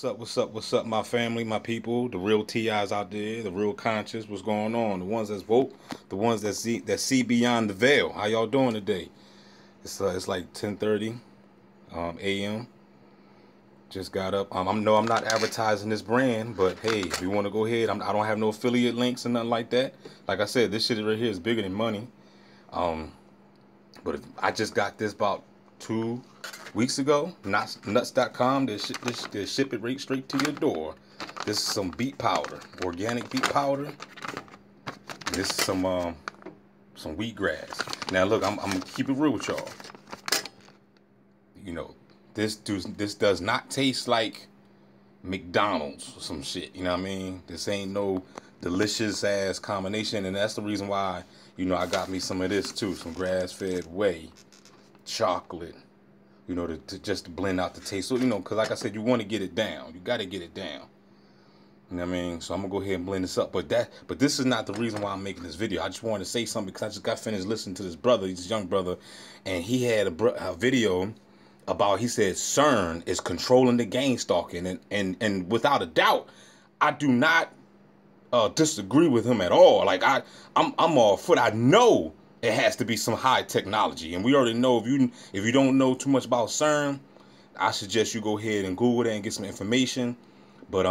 What's up, my family, my people, the real TIs out there, the real conscious, what's going on? The ones that's woke, the ones that see beyond the veil. How y'all doing today? It's like 10:30 a.m. Just got up. I'm not advertising this brand, but hey, if you want to go ahead, I don't have no affiliate links and nothing like that. Like I said, this shit right here is bigger than money. Um, but if, I just got this about 2 weeks ago. Nuts.com. They ship it right straight to your door. This is some beet powder, organic beet powder. This is some wheatgrass. Now look, I'm gonna keep it real with y'all. You know, this does not taste like McDonald's or some shit. You know what I mean? This ain't no delicious ass combination, and that's the reason why I got me some of this too, some grass-fed whey, chocolate. To just blend out the taste. So because like I said, you want to get it down. You got to get it down. You know what I mean? So I'm gonna go ahead and blend this up. But this is not the reason why I'm making this video. I just wanted to say something because I just got finished listening to this brother, this young brother, and he had a video about, he said CERN is controlling the gang stalking, and without a doubt, I do not disagree with him at all. Like I'm all for it. I know it has to be some high technology, and we already know, if you don't know too much about CERN, I suggest you go ahead and Google that and get some information. But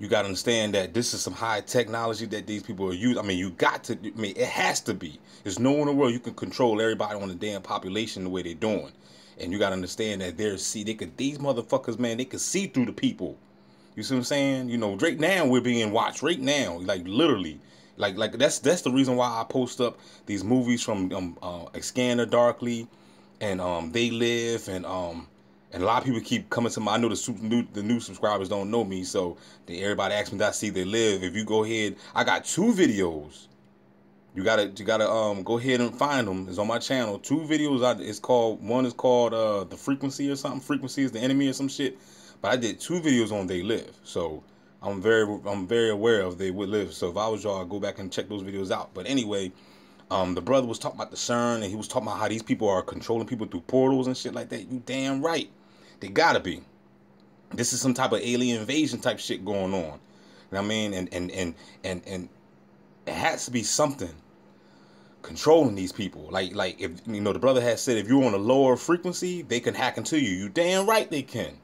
you got to understand that this is some high technology that these people are using. I mean, it has to be. There's no one in the world you can control everybody on the damn population the way they're doing. And you got to understand that these motherfuckers, man, they could see through the people. You see what I'm saying? Right now we're being watched. Right now, like literally, like that's the reason why I post up these movies from A Scanner Darkly, and They Live, and a lot of people keep coming to my. I know the new subscribers don't know me, so everybody asks me that I see They Live. If you go ahead, I got 2 videos. You gotta go ahead and find them. It's on my channel. 2 videos. One is called The Frequency or something. Frequency is the enemy or some shit. But I did 2 videos on They Live, so I'm very aware of They Would Live. So if I was y'all, I'd go back and check those videos out. But anyway, the brother was talking about the CERN, and he was talking about how these people are controlling people through portals and shit like that. You damn right. They gotta be. This is some type of alien invasion type shit going on. You know what I mean? And it has to be something controlling these people. Like if the brother has said, if you're on a lower frequency, they can hack into you. You damn right they can.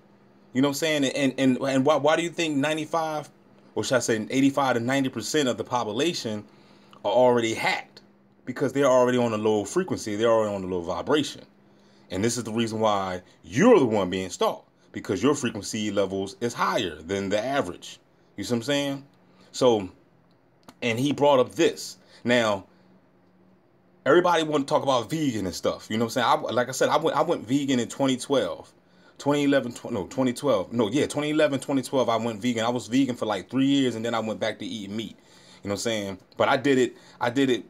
You know what I'm saying? And why do you think 95, or should I say 85 to 90% of the population are already hacked? Because they're already on a low frequency. They're already on a low vibration. And this is the reason why you're the one being stalked, because your frequency levels is higher than the average. You see what I'm saying? So, and he brought up this. Now, everybody want to talk about vegan and stuff. You know what I'm saying? Like I said, I went vegan in 2012. 2012. No, yeah, 2011, 2012, I went vegan. I was vegan for like 3 years, and then I went back to eating meat. You know what I'm saying? But I did it, I did it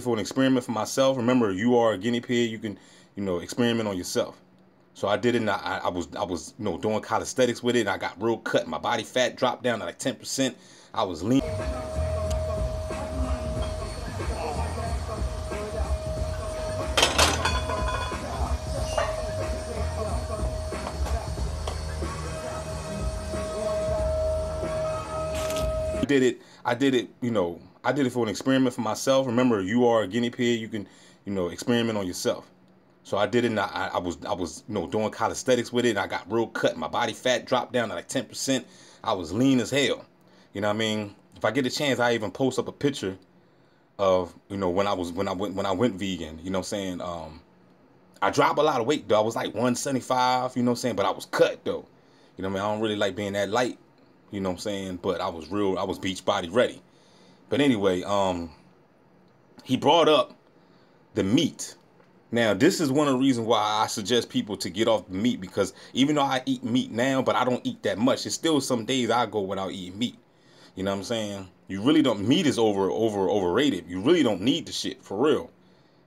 for an experiment for myself. Remember, you are a guinea pig. You can, experiment on yourself. So I did it, and I was doing calisthenics with it, and I got real cut. My body fat dropped down to like 10%. I was lean. I did it for an experiment for myself. Remember, you are a guinea pig. You can, experiment on yourself. So I did it, and I was doing calisthenics with it, and I got real cut. My body fat dropped down to like 10%. I was lean as hell. You know what I mean? If I get a chance, I even post up a picture of, when I went vegan. You know what I'm saying? I dropped a lot of weight though. I was like 175, you know what I'm saying? But I was cut though. You know what I mean? I don't really like being that light. You know what I'm saying? But I was beach body ready. But anyway, he brought up the meat. Now, this is one of the reasons why I suggest people to get off the meat, because even though I eat meat now, but I don't eat that much, it's still some days I go without eating meat. You know what I'm saying? You really don't, meat is overrated. You really don't need the shit, for real.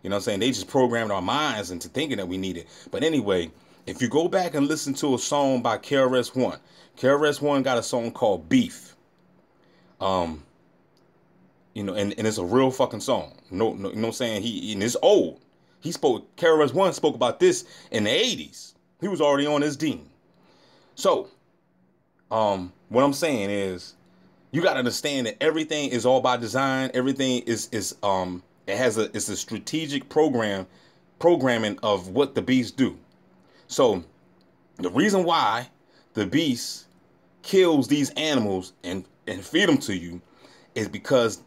You know what I'm saying? They just programmed our minds into thinking that we need it. But anyway, if you go back and listen to a song by KRS-One, KRS-One got a song called Beef. And it's a real fucking song. No, you know what I'm saying? And it's old. KRS-One spoke about this in the 80s. He was already on his dean. So, what I'm saying is, you got to understand that everything is all by design. Everything is it has it's a strategic programming of what the beasts do. So the reason why the beast kills these animals and feed them to you is because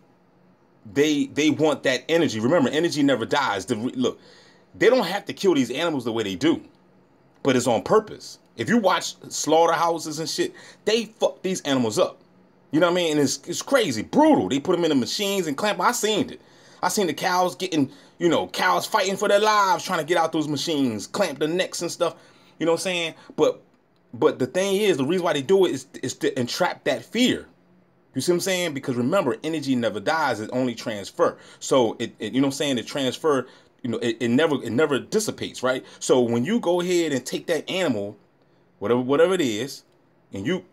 they want that energy. Remember, energy never dies. Look, they don't have to kill these animals the way they do, but it's on purpose. If you watch slaughterhouses and shit, they fuck these animals up. You know what I mean? And it's crazy, brutal. They put them in the machines and clamp. I seen it. I seen the cows getting, cows fighting for their lives trying to get out those machines, clamp the necks and stuff. You know what I'm saying? But the thing is, the reason why they do it is to entrap that fear. You see what I'm saying? Because remember, energy never dies; it only transfer. So it you know what I'm saying? The transfer, it never dissipates, right? So when you go ahead and take that animal, whatever it is, and you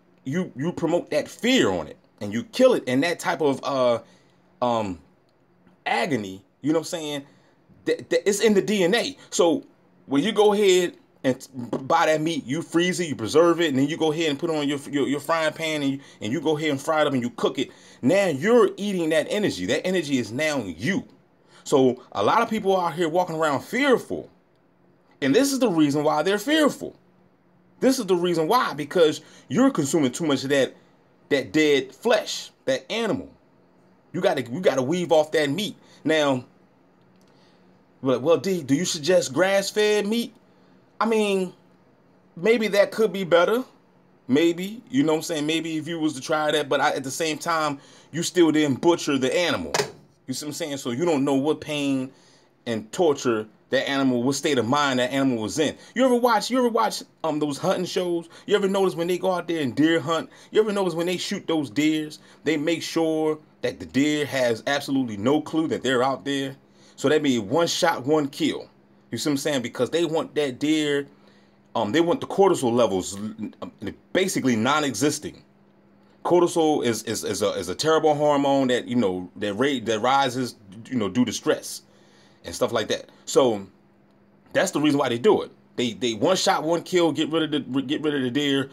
promote that fear on it, and you kill it, and that type of agony, you know what I'm saying? That it's in the DNA. So when you go ahead and buy that meat, you freeze it, you preserve it, and then you go ahead and put it on your frying pan, and you go ahead and fry it up and you cook it. Now you're eating that energy. That energy is now you. So a lot of people out here walking around fearful. And this is the reason why they're fearful. This is the reason why, because you're consuming too much of that dead flesh, that animal. You gotta weave off that meat. Now, well, D, do you suggest grass-fed meat? I mean, maybe that could be better. Maybe, you know what I'm saying? Maybe if you was to try that, but at the same time, you still didn't butcher the animal. You see what I'm saying? So you don't know what pain and torture that animal, what state of mind that animal was in. You ever watch those hunting shows? You ever notice when they go out there and deer hunt? You ever notice when they shoot those deers, they make sure that the deer has absolutely no clue that they're out there? So that means one shot, one kill. You see what I'm saying? Because they want that deer, they want the cortisol levels basically non-existing. Cortisol is a terrible hormone that that rises due to stress and stuff like that. So that's the reason why they do it. They one shot, one kill, get rid of the deer,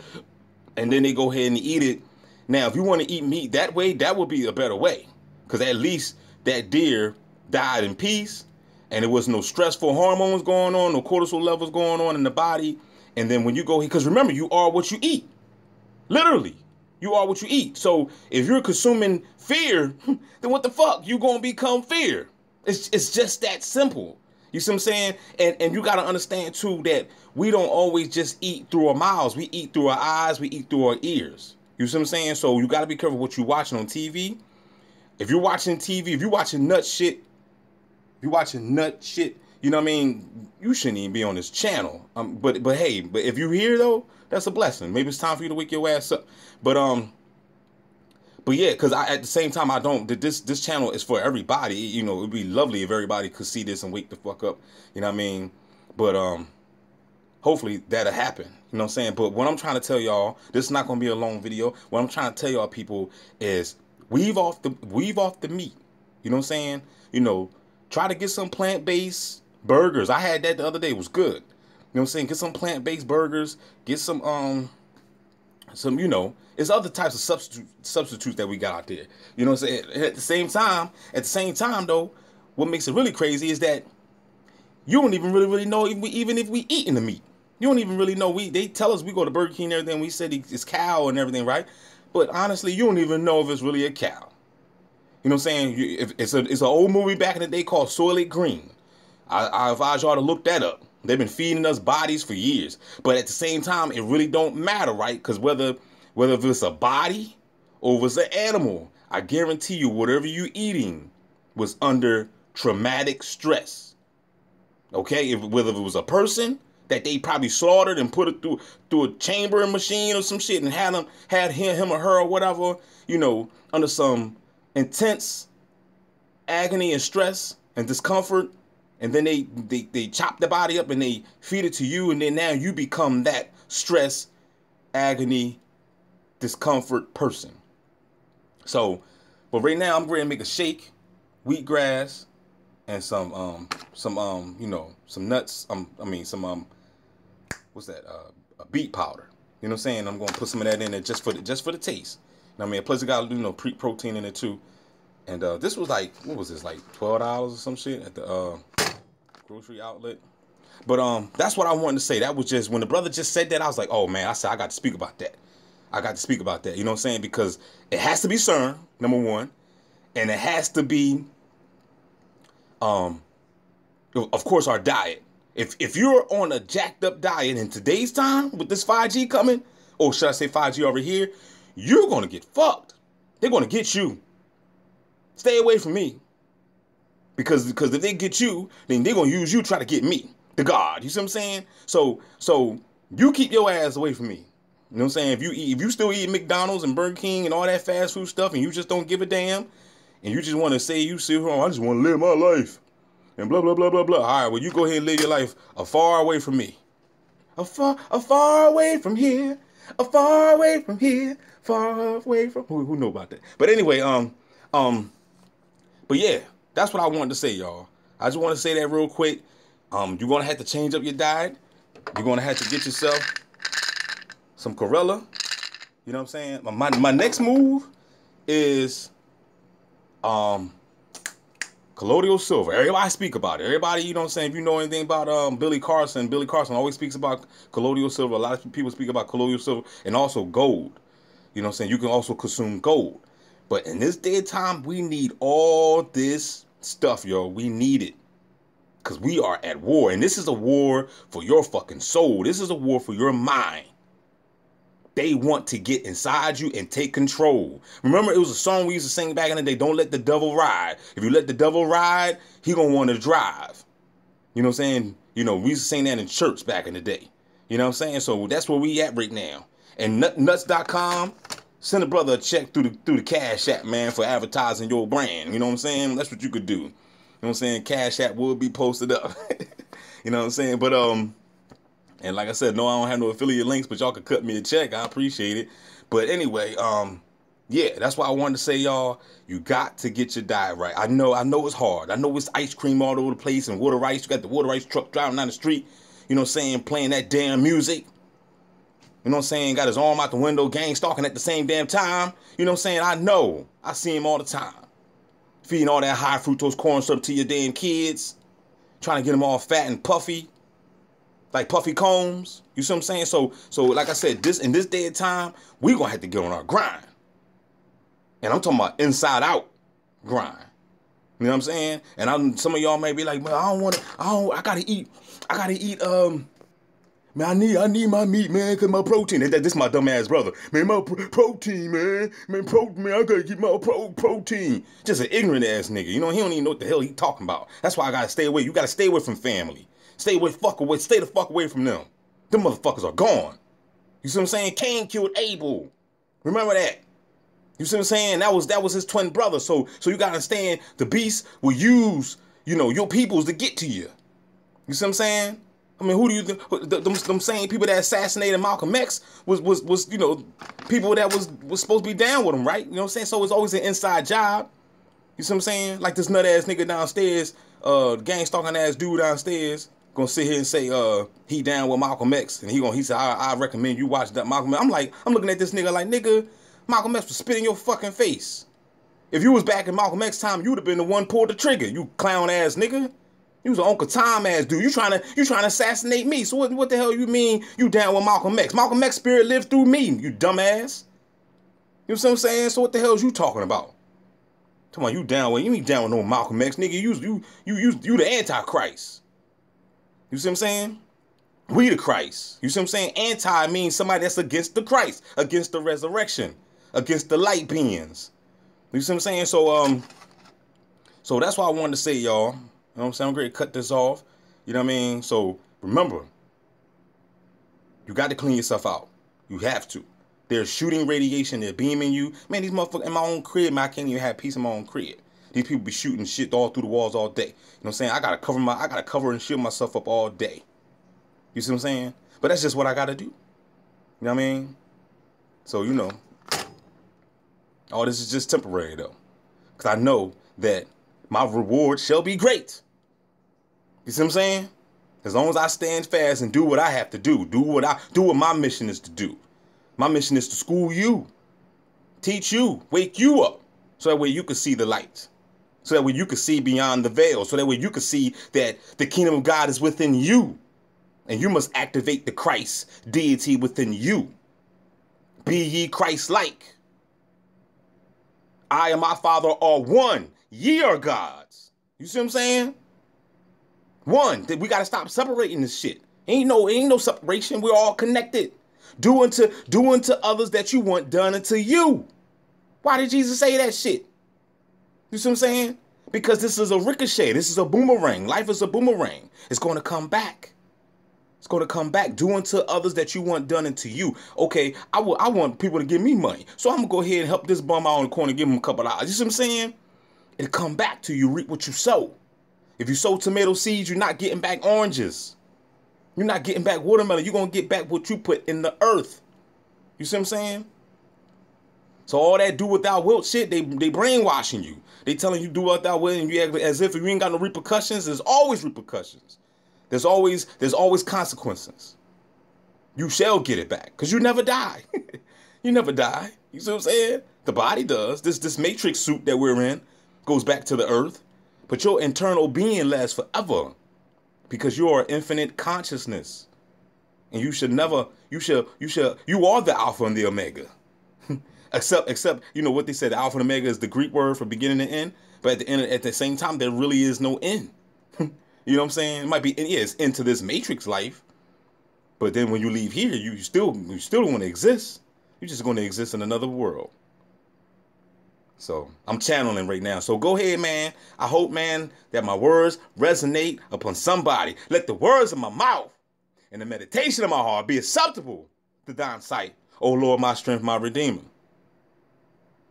and then they go ahead and eat it. Now, if you want to eat meat that way, that would be a better way, because at least that deer died in peace, and there was no stressful hormones going on, no cortisol levels going on in the body. And then when you go, because remember, you are what you eat. Literally, you are what you eat. So if you're consuming fear, then what the fuck? You gonna become fear. It's just that simple. You see what I'm saying? And you gotta understand too that we don't always just eat through our mouths. We eat through our eyes. We eat through our ears. You see what I'm saying? So you gotta be careful what you're watching on TV. If you're watching TV, if you're watching nut shit, you know what I mean? You shouldn't even be on this channel. But if you're here though, that's a blessing. Maybe it's time for you to wake your ass up. But yeah, because at the same time, I don't. This channel is for everybody. You know, it'd be lovely if everybody could see this and wake the fuck up. You know what I mean? But hopefully that'll happen. You know what I'm saying? But what I'm trying to tell y'all, this is not gonna be a long video. What I'm trying to tell y'all people is weave off the meat. You know what I'm saying? Try to get some plant-based burgers. I had that the other day. It was good. You know what I'm saying? Get some plant-based burgers. Get some it's other types of substitutes that we got out there. You know what I'm saying? At the same time though, what makes it really crazy is that you don't even really know even if we eating the meat. You don't even really know. They tell us we go to Burger King and everything. We said it's cow and everything, right? But honestly, you don't even know if it's really a cow. You know what I'm saying? It's an old movie back in the day called Soylent Green. I advise y'all to look that up. They've been feeding us bodies for years. But at the same time, it really don't matter, right? Because whether if it's a body or if it's an animal, I guarantee you whatever you're eating was under traumatic stress. Okay? Whether it was a person that they probably slaughtered and put it through a chambering machine or some shit and had him or her or whatever, under some intense agony and stress and discomfort, and then they chop the body up and they feed it to you, and then now you become that stress, agony, discomfort person. So, but right now I'm going to make a shake, wheatgrass, and some nuts. What's that? A beet powder. You know what I'm saying? I'm gonna put some of that in there just for the taste. You know what I mean? Plus it got, you know, protein in it too. And this was like, what was this, like $12 or some shit at the grocery outlet. But that's what I wanted to say. That was just, when the brother just said that, I was like, oh man, I said I got to speak about that. I got to speak about that. You know what I'm saying? Because it has to be CERN, number one, and it has to be, of course, our diet. If you're on a jacked up diet in today's time with this 5G coming, or should I say 5G over here, you're gonna get fucked. They're gonna get you. Stay away from me. Because if they get you, then they're gonna use you to try to get me, the God. You see what I'm saying? So you keep your ass away from me. You know what I'm saying? If you still eat McDonald's and Burger King and all that fast food stuff, and you just don't give a damn, and you just want to say I just want to live my life, and blah blah blah blah blah. All right, well, you go ahead and live your life far away from me, a far away from here, a far away from here, far away from who know about that? But anyway, but yeah, that's what I wanted to say, y'all. I just want to say that real quick. You're gonna have to change up your diet. You're gonna have to get yourself some Corella. You know what I'm saying? My next move is colloidal silver. Everybody speak about it. Everybody, you know what I'm saying? If you know anything about Billy Carson always speaks about colloidal silver. A lot of people speak about colloidal silver and also gold. You know what I'm saying? You can also consume gold. But in this day and time, we need all this stuff, yo. We need it. Because we are at war. And this is a war for your fucking soul. This is a war for your mind. They want to get inside you and take control. Remember, it was a song we used to sing back in the day, don't let the devil ride. If you let the devil ride, he gonna want to drive. You know what I'm saying? You know, we used to sing that in church back in the day. You know what I'm saying? So that's where we at right now. And nuts.com, send a brother a check through the Cash App, man, for advertising your brand. You know what I'm saying? That's what you could do. You know what I'm saying? Cash App will be posted up. You know what I'm saying? But and like I said, no, I don't have no affiliate links, but y'all could cut me a check. I appreciate it. But anyway, yeah, that's why I wanted to say, y'all, you got to get your diet right. I know it's hard. I know it's ice cream all over the place and water ice. You got the water ice truck driving down the street, you know what I'm saying, playing that damn music. You know what I'm saying? Got his arm out the window, gang stalking at the same damn time. You know what I'm saying? I know. I see him all the time. Feeding all that high fructose corn syrup to your damn kids. Trying to get them all fat and puffy. Like Puffy Combs. You see what I'm saying? So like I said, in this day and time, we gonna have to get on our grind. And I'm talking about inside out grind. You know what I'm saying? And some of y'all may be like, man, I gotta eat, man, I need my meat, man, cause my protein. This my dumb ass brother. Man, my protein, man. Man, I gotta get my protein. Just an ignorant ass nigga. You know, he don't even know what the hell he talking about. That's why I gotta stay away. You gotta stay away from family. Stay the fuck away from them. Them motherfuckers are gone. You see what I'm saying? Cain killed Abel. Remember that. You see what I'm saying? That was his twin brother. So you gotta understand, the beast will use, you know, your peoples to get to you. You see what I'm saying? I mean, who do you think? Them same people that assassinated Malcolm X was you know, people that was supposed to be down with him, right? You know what I'm saying? So it's always an inside job. You see what I'm saying? Like this nut ass nigga downstairs, gang stalking ass dude downstairs, gonna sit here and say he down with Malcolm X, and he said I recommend you watch that Malcolm X. I'm looking at this nigga like, nigga, Malcolm X was spit in your fucking face. If you was back in Malcolm X time, you'd have been the one pulled the trigger, you clown ass nigga. You was an Uncle Tom ass dude. You trying to assassinate me. So what the hell you mean you down with Malcolm X? Malcolm X spirit lived through me, you dumbass. You know what I'm saying? So what the hell is you talking about? Talking about you ain't down with no Malcolm X, nigga. You the Antichrist. You see what I'm saying? We the Christ. You see what I'm saying? Anti means somebody that's against the Christ, against the resurrection, against the light beings. You see what I'm saying? So that's why I wanted to say, y'all. You know what I'm saying? I'm going to cut this off. You know what I mean? So remember, you got to clean yourself out. You have to. They're shooting radiation. They're beaming you. Man, these motherfuckers in my own crib, man, I can't even have peace in my own crib. These people be shooting shit all through the walls all day. You know what I'm saying? I got to cover and shield myself up all day. You see what I'm saying? But that's just what I got to do. You know what I mean? So, you know, all this is just temporary, though. Because I know that my reward shall be great. You see what I'm saying? As long as I stand fast and do what I have to do. Do what my mission is to do. My mission is to school you, teach you, wake you up, so that way you can see the light. So that way you can see beyond the veil. So that way you can see that the kingdom of God is within you. And you must activate the Christ deity within you. Be ye Christ-like. I and my Father are one. Ye are gods. You see what I'm saying? One. We got to stop separating this shit. Ain't no separation. We're all connected. Do unto others that you want done unto you. Why did Jesus say that shit? You see what I'm saying? Because this is a ricochet. This is a boomerang. Life is a boomerang. It's going to come back. It's going to come back. Do unto others that you want done unto you. Okay, I want people to give me money. So I'm going to go ahead and help this bum out in the corner and give him a couple of dollars. You see what I'm saying? It'll come back to you. Reap what you sow. If you sow tomato seeds, you're not getting back oranges. You're not getting back watermelon. You're going to get back what you put in the earth. You see what I'm saying? So all that do without wilt shit, they brainwashing you. They telling you do without wilt, and you act as if you ain't got no repercussions. There's always repercussions. There's always consequences. You shall get it back, because you never die. You never die. You see what I'm saying? The body does. This matrix suit that we're in goes back to the earth, but your internal being lasts forever, because you are infinite consciousness, and you should never. You are the Alpha and the Omega. Except, you know what they said, the Alpha and Omega is the Greek word for beginning and end. But at the same time, there really is no end. You know what I'm saying? It might be, yeah, it's into this matrix life. But then when you leave here, you still want to exist. You're just going to exist in another world. So I'm channeling right now. So go ahead, man. I hope, man, that my words resonate upon somebody. Let the words of my mouth and the meditation of my heart be acceptable to thine sight. O Lord, my strength, my redeemer.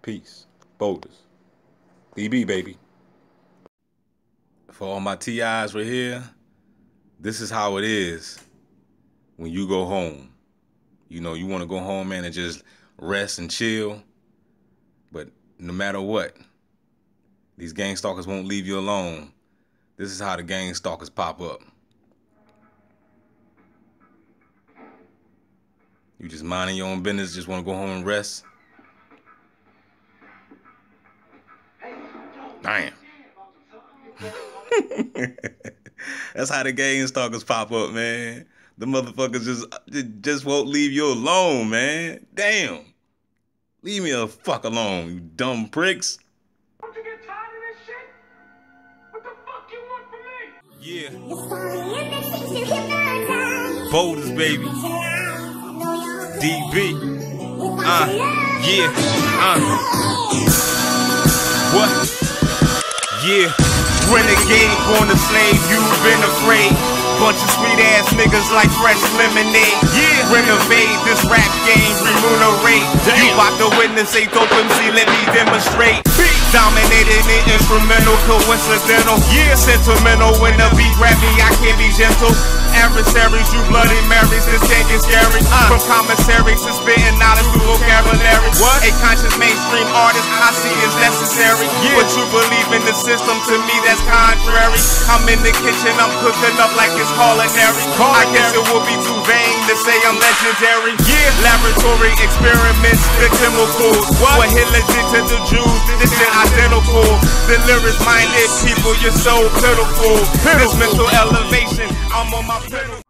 Peace. Boulders. DB, baby. For all my TIs right here, this is how it is when you go home. You know, you want to go home, man, and just rest and chill. But no matter what, these gang stalkers won't leave you alone. This is how the gang stalkers pop up. You just minding your own business, just want to go home and rest. Damn. That's how the gang stalkers pop up, man. The motherfuckers just won't leave you alone, man. Damn. Leave me the fuck alone, you dumb pricks. Don't you get tired of this shit? What the fuck you want from me? Yeah. Boulders, baby. DB. Yeah. What? Yeah. Renegade, born a slave, you've been afraid. Bunch of sweet ass niggas like fresh lemonade. Yeah. Renovate this rap game, remunerate. Damn. You about to witness a dope MC, let me demonstrate. Dominated in instrumental, coincidental. Yeah. Sentimental, when the beat grab me, I can't be gentle. Adversaries, you bloody marys, this can't get scary. From commissaries to spitting knowledge through vocabulary. What? A conscious mainstream artist I see is necessary. Yeah. But you believe in the system, to me that's contrary. I'm in the kitchen, I'm cooking up like it's culinary. I guess it would be too vain to say I'm legendary. Yeah. Laboratory experiments, the chemicals. What hit legit to the Jews, this shit identical. The lyrics minded people, you're so pitiful. This mental elevation, I'm on my pedal.